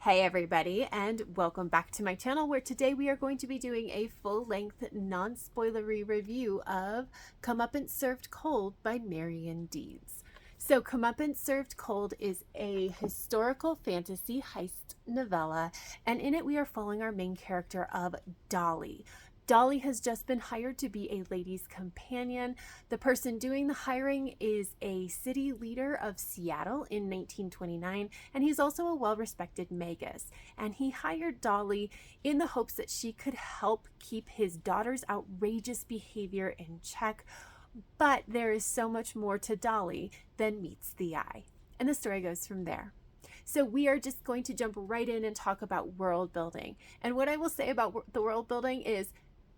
Hey everybody, and welcome back to my channel, where today we are going to be doing a full-length, non-spoilery review of Comeuppance Served Cold by Marion Deeds. So Comeuppance Served Cold is a historical fantasy heist novella, and in it we are following our main character of Dolly. Dolly has just been hired to be a lady's companion. The person doing the hiring is a city leader of Seattle in 1929, and he's also a well-respected magus. And he hired Dolly in the hopes that she could help keep his daughter's outrageous behavior in check. But there is so much more to Dolly than meets the eye. And the story goes from there. So we are just going to jump right in and talk about world building. And what I will say about the world building is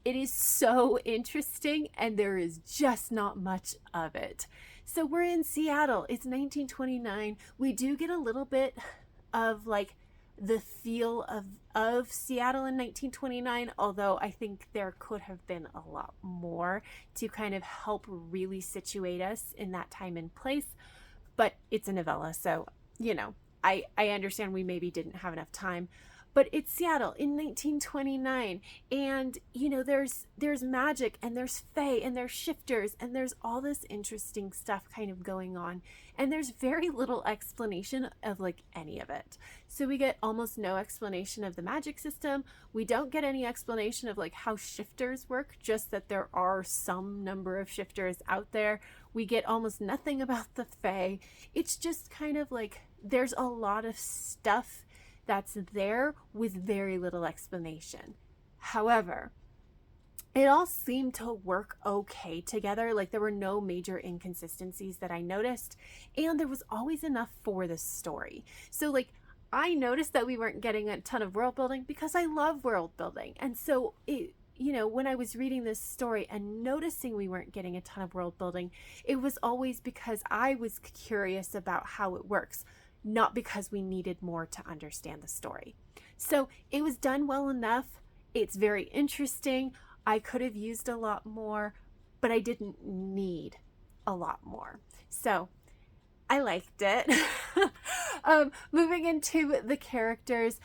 it is so interesting, and there is just not much of it. So we're in Seattle. It's 1929. We do get a little bit of like the feel of Seattle in 1929, although I think there could have been a lot more to kind of help really situate us in that time and place. But it's a novella, so I understand we maybe didn't have enough time. But it's Seattle in 1929, and there's magic, and there's fae, and there's shifters, and there's all this interesting stuff kind of going on, and there's very little explanation of like any of it. So we get almost no explanation of the magic system. We don't get any explanation of like how shifters work, just that there are some number of shifters out there. We get almost nothing about the fae. It's just kind of like there's a lot of stuff that's there with very little explanation. However, it all seemed to work okay together. Like there were no major inconsistencies that I noticed, and there was always enough for the story. So like I noticed that we weren't getting a ton of world building because I love world building. And so when I was reading this story and noticing we weren't getting a ton of world building, it was always because I was curious about how it works, not because we needed more to understand the story. So it was done well enough. It's very interesting. I could have used a lot more, but I didn't need a lot more. So I liked it. Moving into the characters,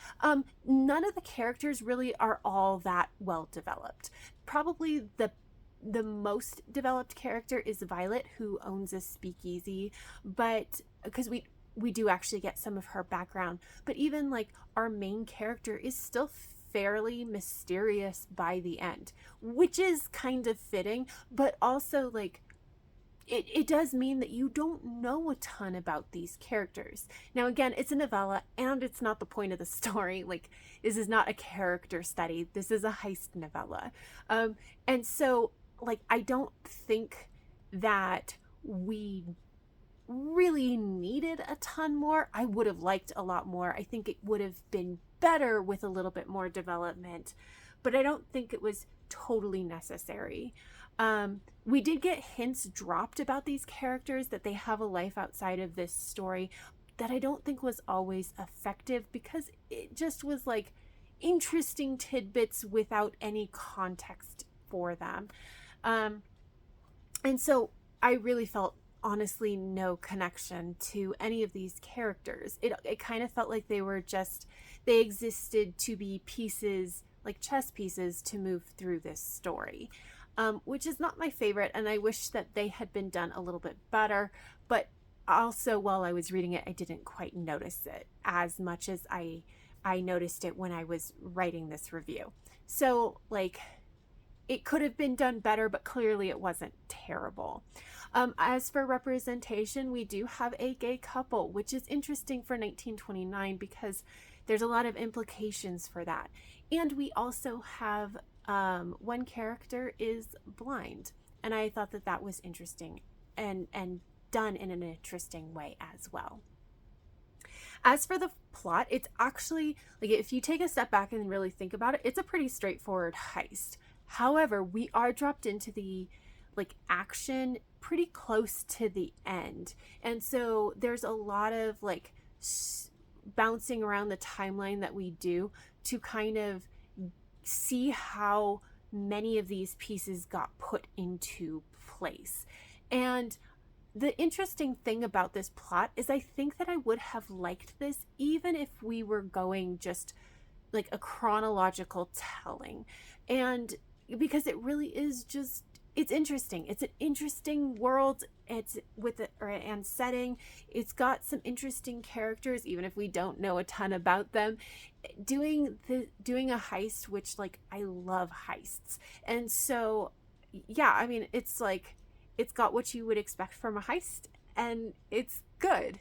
none of the characters really are all that well developed. Probably the most developed character is Violet, who owns a speakeasy, but because we do actually get some of her background, but even like our main character is still fairly mysterious by the end, which is kind of fitting, but also like it does mean that you don't know a ton about these characters. Now again, it's a novella, and it's not the point of the story. Like this is not a character study, this is a heist novella. And so like I don't think that we really needed a ton more. I would have liked a lot more. I think it would have been better with a little bit more development, but I don't think it was totally necessary. We did get hints dropped about these characters, that they have a life outside of this story, that I don't think was always effective, because it just was like interesting tidbits without any context for them. And so I really felt honestly no connection to any of these characters. It kind of felt like they existed to be pieces, like chess pieces, to move through this story, which is not my favorite, and I wish that they had been done a little bit better. But also, while I was reading it, I didn't quite notice it as much as I noticed it when I was writing this review. So like it could have been done better, but clearly it wasn't terrible. As for representation, we do have a gay couple, which is interesting for 1929 because there's a lot of implications for that. And we also have one character is blind, and I thought that that was interesting and done in an interesting way as well. As for the plot, it's actually, like, if you take a step back and really think about it, it's a pretty straightforward heist. However, we are dropped into the like action pretty close to the end, and so there's a lot of like bouncing around the timeline that we do to kind of see how many of these pieces got put into place. And the interesting thing about this plot is I think that I would have liked this even if we were going just like a chronological telling. And because it really is just, it's interesting. It's an interesting world. It's with it and setting. It's got some interesting characters, even if we don't know a ton about them. Doing a heist, which like I love heists, and so yeah, I mean it's like it's got what you would expect from a heist, and it's good.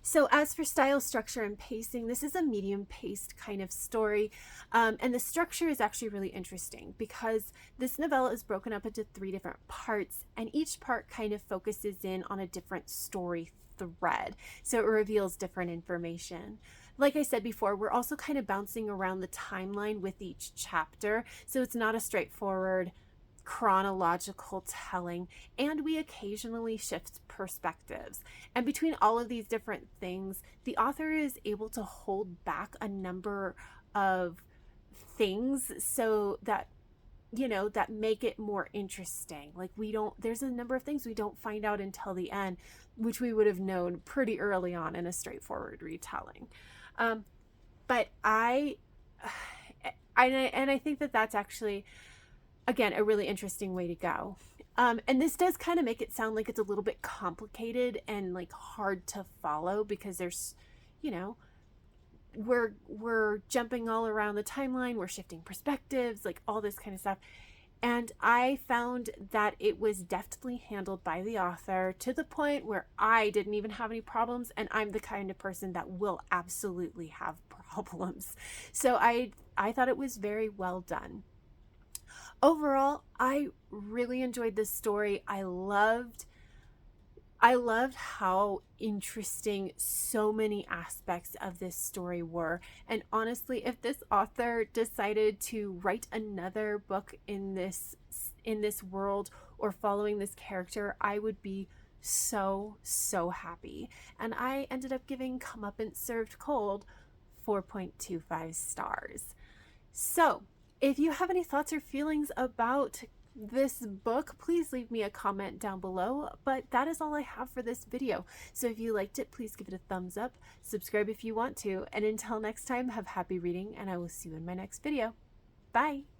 So as for style, structure, and pacing, this is a medium paced kind of story. And the structure is actually really interesting because this novella is broken up into 3 different parts, and each part kind of focuses in on a different story thread. So it reveals different information. Like I said before, we're also kind of bouncing around the timeline with each chapter. So it's not a straightforward chronological telling, and we occasionally shift perspectives. And between all of these different things, the author is able to hold back a number of things so that that make it more interesting. Like there's a number of things we don't find out until the end, which we would have known pretty early on in a straightforward retelling. But I think that that's actually, again, a really interesting way to go. And this does kind of make it sound like it's a little bit complicated and like hard to follow because there's, we're jumping all around the timeline, we're shifting perspectives, like all this kind of stuff. And I found that it was deftly handled by the author to the point where I didn't even have any problems, and I'm the kind of person that will absolutely have problems. So I thought it was very well done. Overall, I really enjoyed this story. I loved how interesting so many aspects of this story were. And honestly, if this author decided to write another book in this world or following this character, I would be so happy. And I ended up giving Comeuppance Served Cold 4.25 stars. So, if you have any thoughts or feelings about this book, please leave me a comment down below. But that is all I have for this video. So if you liked it, please give it a thumbs up, subscribe if you want to, and until next time, have happy reading, and I will see you in my next video. Bye!